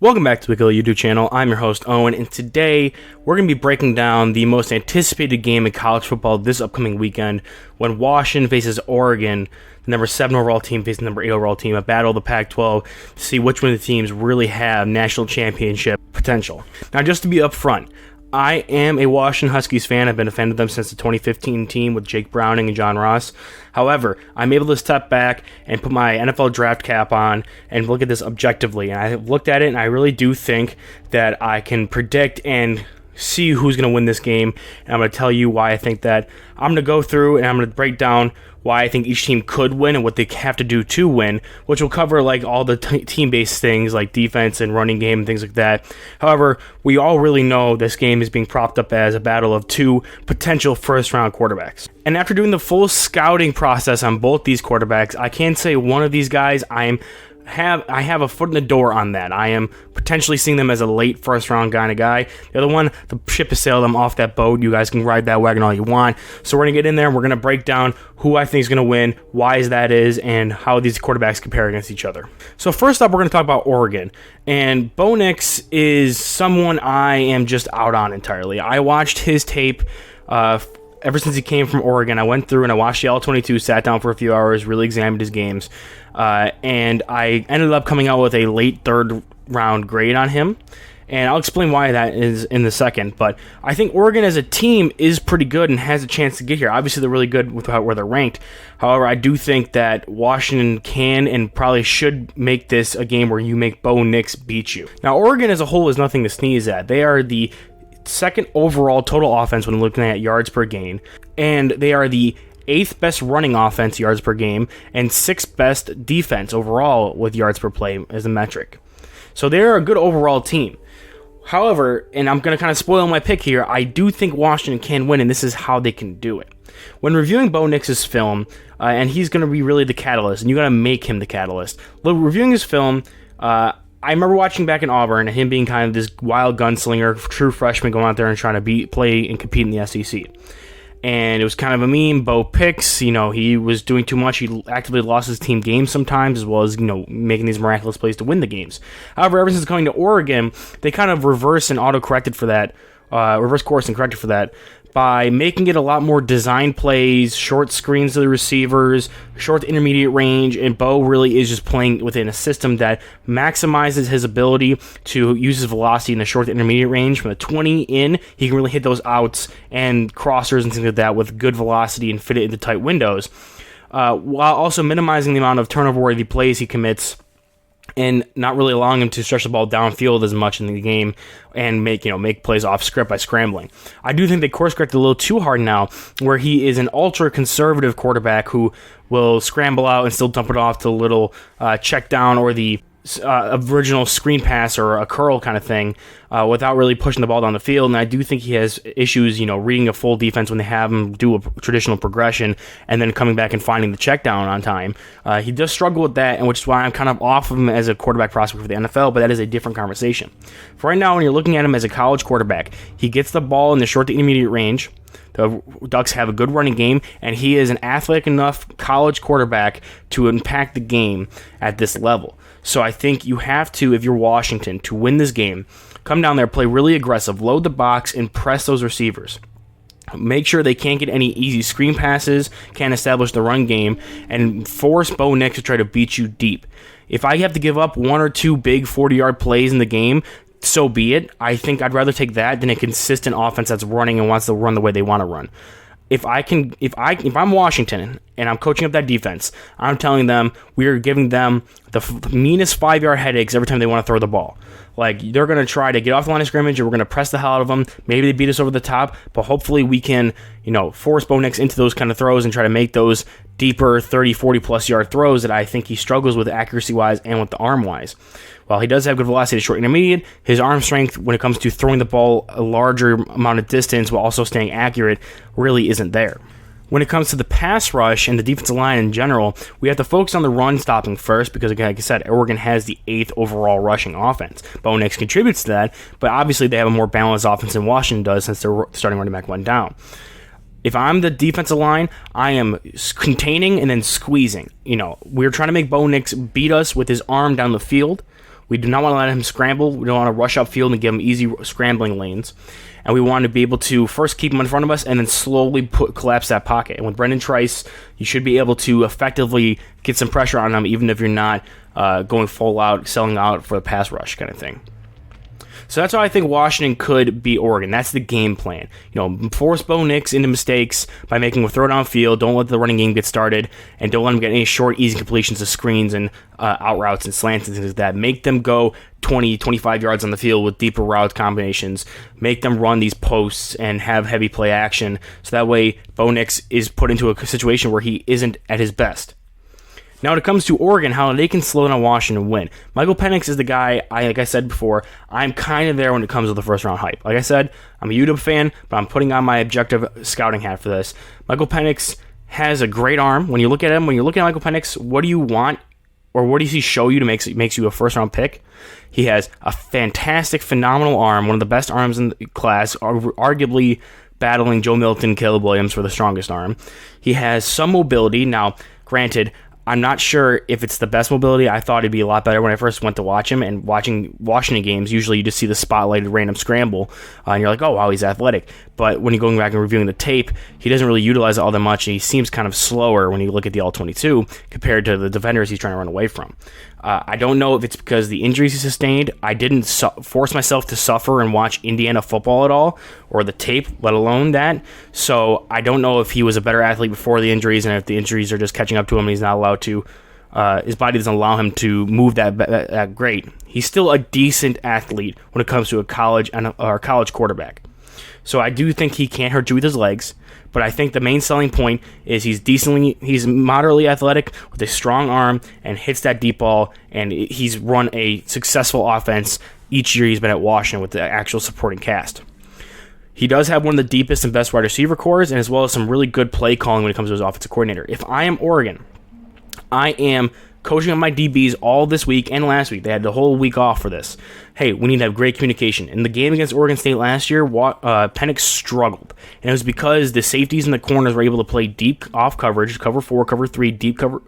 Welcome back to the Weekly YouTube channel. I'm your host, Owen, and today we're going to be breaking down the most anticipated game in college football this upcoming weekend when Washington faces Oregon, the number 7 overall team facing the number 8 overall team, a battle of the Pac-12 to see which one of the teams really have national championship potential. Now, just to be upfront, I am a Washington Huskies fan. I've been a fan of them since the 2015 team with Jake Browning and John Ross. However, I'm able to step back and put my NFL draft cap on and look at this objectively. And I have looked at it, and I really do think that I can predict and see who's going to win this game. And I'm going to tell you why I think that. I'm going to go through and I'm going to break down why I think each team could win and what they have to do to win, which will cover like all the team-based things like defense and running game and things like that. However, we all really know this game is being propped up as a battle of two potential first-round quarterbacks. And after doing the full scouting process on both these quarterbacks, I can say one of these guys I have a foot in the door on that. I am potentially seeing them as a late first-round kind of guy. The other one, the ship has sailed. I'm off that boat. You guys can ride that wagon all you want. So we're going to get in there, and we're going to break down who I think is going to win, why that is, and how these quarterbacks compare against each other. So first up, we're going to talk about Oregon. And Bo Nix is someone I am just out on entirely. I watched his tape ever since he came from Oregon. I went through and I watched the All-22, sat down for a few hours, really examined his games, and I ended up coming out with a late third-round grade on him. And I'll explain why that is in a second. But I think Oregon as a team is pretty good and has a chance to get here. Obviously, they're really good with where they're ranked. However, I do think that Washington can and probably should make this a game where you make Bo Nix beat you. Now, Oregon as a whole is nothing to sneeze at. They are the second overall total offense when looking at yards per game, and they are the 8th best running offense yards per game and 6th best defense overall with yards per play as a metric. So they're a good overall team. However, and I'm going to kind of spoil my pick here, I do think Washington can win, and this is how they can do it. When reviewing Bo Nix's film, and he's going to be really the catalyst, and you got to make him the catalyst. Reviewing his film, I remember watching back in Auburn and him being kind of this wild gunslinger, true freshman going out there and trying to play and compete in the SEC. And it was kind of a meme. Bo picks, he was doing too much. He actively lost his team games sometimes, as well as, making these miraculous plays to win the games. However, ever since coming to Oregon, they kind of reverse course and corrected for that by making it a lot more design plays, short screens to the receivers, short to intermediate range, and Bo really is just playing within a system that maximizes his ability to use his velocity in the short to intermediate range. From the 20 in, he can really hit those outs and crossers and things like that with good velocity and fit it into tight windows, while also minimizing the amount of turnover-worthy plays he commits and not really allowing him to stretch the ball downfield as much in the game and make plays off script by scrambling. I do think they course correct a little too hard now, where he is an ultra-conservative quarterback who will scramble out and still dump it off to a little check down or the original screen pass or a curl kind of thing without really pushing the ball down the field. And I do think he has issues, reading a full defense when they have him do a traditional progression and then coming back and finding the check down on time. He does struggle with that, and which is why I'm kind of off of him as a quarterback prospect for the NFL, but that is a different conversation. For right now, when you're looking at him as a college quarterback, he gets the ball in the short to intermediate range. The Ducks have a good running game, and he is an athletic enough college quarterback to impact the game at this level. So I think you have to, if you're Washington, to win this game, come down there, play really aggressive, load the box, and press those receivers. Make sure they can't get any easy screen passes, can't establish the run game, and force Bo Nix to try to beat you deep. If I have to give up 1 or 2 big 40-yard plays in the game, so be it. I think I'd rather take that than a consistent offense that's running and wants to run the way they want to run. If I'm Washington and I'm coaching up that defense, I'm telling them we are giving them the meanest 5-yard headaches every time they want to throw the ball. Like, they're going to try to get off the line of scrimmage, and we're going to press the hell out of them. Maybe they beat us over the top, but hopefully we can, force Bo Nix into those kind of throws and try to make those deeper 30, 40-plus yard throws that I think he struggles with accuracy-wise and with the arm-wise. While he does have good velocity to short intermediate, his arm strength when it comes to throwing the ball a larger amount of distance while also staying accurate really isn't there. When it comes to the pass rush and the defensive line in general, we have to focus on the run stopping first because, again, like I said, Oregon has the 8th overall rushing offense. Bo Nix contributes to that, but obviously they have a more balanced offense than Washington does since their starting running back went down. If I'm the defensive line, I am containing and then squeezing. We're trying to make Bo Nix beat us with his arm down the field, We do not want to let him scramble. We don't want to rush upfield and give him easy scrambling lanes. And we want to be able to first keep him in front of us and then slowly collapse that pocket. And with Brendan Trice, you should be able to effectively get some pressure on him, even if you're not going full out, selling out for the pass rush kind of thing. So that's how I think Washington could beat Oregon. That's the game plan. Force Bo Nix into mistakes by making him throw downfield. Don't let the running game get started, and don't let him get any short, easy completions of screens and out routes and slants and things like that. Make them go 20, 25 yards on the field with deeper route combinations. Make them run these posts and have heavy play action, so that way Bo Nix is put into a situation where he isn't at his best. Now, when it comes to Oregon, how they can slow down Washington and win. Michael Penix is the guy, like I said before, I'm kind of there when it comes to the first-round hype. Like I said, I'm a UW fan, but I'm putting on my objective scouting hat for this. Michael Penix has a great arm. When you look at him, when you're looking at Michael Penix, what do you want, or what does he show you to makes you a first-round pick? He has a fantastic, phenomenal arm, one of the best arms in the class, arguably battling Joe Milton, Caleb Williams for the strongest arm. He has some mobility. Now, granted, I'm not sure if it's the best mobility. I thought it'd be a lot better when I first went to watch him. And watching Washington games, usually you just see the spotlighted random scramble, and you're like, oh, wow, he's athletic. But when you're going back and reviewing the tape, he doesn't really utilize it all that much, and he seems kind of slower when you look at the All-22 compared to the defenders he's trying to run away from. I don't know if it's because the injuries he sustained. I didn't force myself to suffer and watch Indiana football at all, or the tape, let alone that. So I don't know if he was a better athlete before the injuries, and if the injuries are just catching up to him and he's not allowed to, his body doesn't allow him to move that great. He's still a decent athlete when it comes to a college quarterback. So I do think he can't hurt you with his legs, but I think the main selling point is he's moderately athletic with a strong arm and hits that deep ball, and he's run a successful offense each year he's been at Washington with the actual supporting cast. He does have one of the deepest and best wide receiver cores, and as well as some really good play calling when it comes to his offensive coordinator. If I am Oregon, I am coaching on my DBs all this week and last week. They had the whole week off for this. Hey, we need to have great communication. In the game against Oregon State last year, Penix struggled. And it was because the safeties and the corners were able to play deep off coverage, cover 4, cover 3, deep cover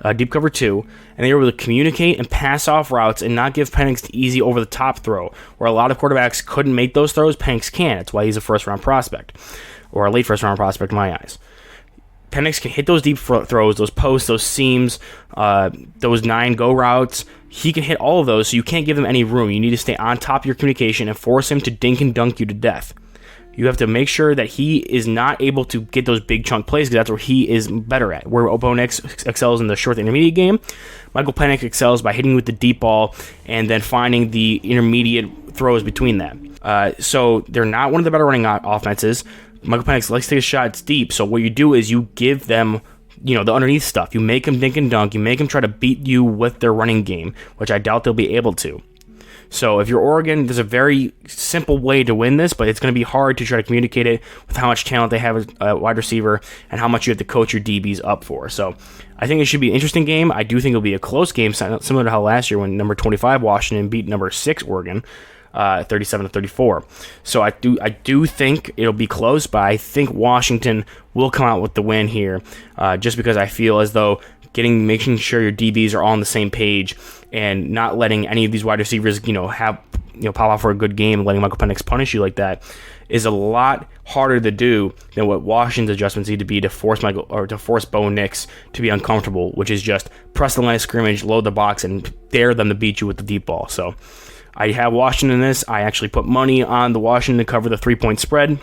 2, and they were able to communicate and pass off routes and not give Penix the easy over-the-top throw, where a lot of quarterbacks couldn't make those throws. Penix can. That's why he's a first-round prospect, or a late first-round prospect in my eyes. Penix can hit those deep throws, those posts, those seams, those 9-go routes. He can hit all of those, so you can't give him any room. You need to stay on top of your communication and force him to dink and dunk you to death. You have to make sure that he is not able to get those big chunk plays, because that's where he is better at. Where Bo Nix excels in the short to intermediate game, Michael Penix excels by hitting with the deep ball and then finding the intermediate throws between them. So they're not one of the better running offenses. Michael Penix likes to take shots deep, so what you do is you give them, the underneath stuff. You make them dink and dunk. You make them try to beat you with their running game, which I doubt they'll be able to. So if you're Oregon, there's a very simple way to win this, but it's going to be hard to try to communicate it with how much talent they have as a wide receiver and how much you have to coach your DBs up for. So I think it should be an interesting game. I do think it'll be a close game, similar to how last year when number 25 Washington beat number 6 Oregon. 37-34. So I do think it'll be close, but I think Washington will come out with the win here, just because I feel as though making sure your DBs are all on the same page and not letting any of these wide receivers pop out for a good game and letting Michael Penix punish you like that is a lot harder to do than what Washington's adjustments need to be to force Bo Nix to be uncomfortable, which is just press the line of scrimmage, load the box, and dare them to beat you with the deep ball. So I have Washington in this. I actually put money on the Washington to cover the 3-point spread.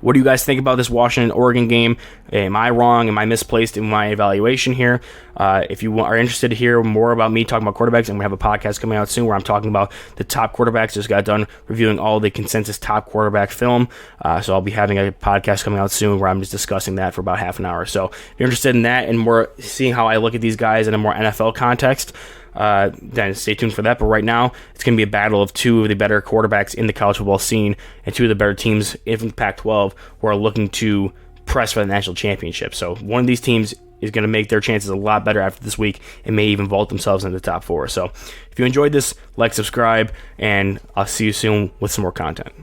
What do you guys think about this Washington-Oregon game? Am I wrong? Am I misplaced in my evaluation here? If you are interested to hear more about me talking about quarterbacks, I'm going to have a podcast coming out soon where I'm talking about the top quarterbacks. Just got done reviewing all the consensus top quarterback film. So I'll be having a podcast coming out soon where I'm just discussing that for about half an hour. So if you're interested in that and more seeing how I look at these guys in a more NFL context, then stay tuned for that. But right now, it's going to be a battle of two of the better quarterbacks in the college football scene and two of the better teams in the Pac-12 who are looking to press for the national championship. So one of these teams is going to make their chances a lot better after this week and may even vault themselves into the top 4. So if you enjoyed this, like, subscribe, and I'll see you soon with some more content.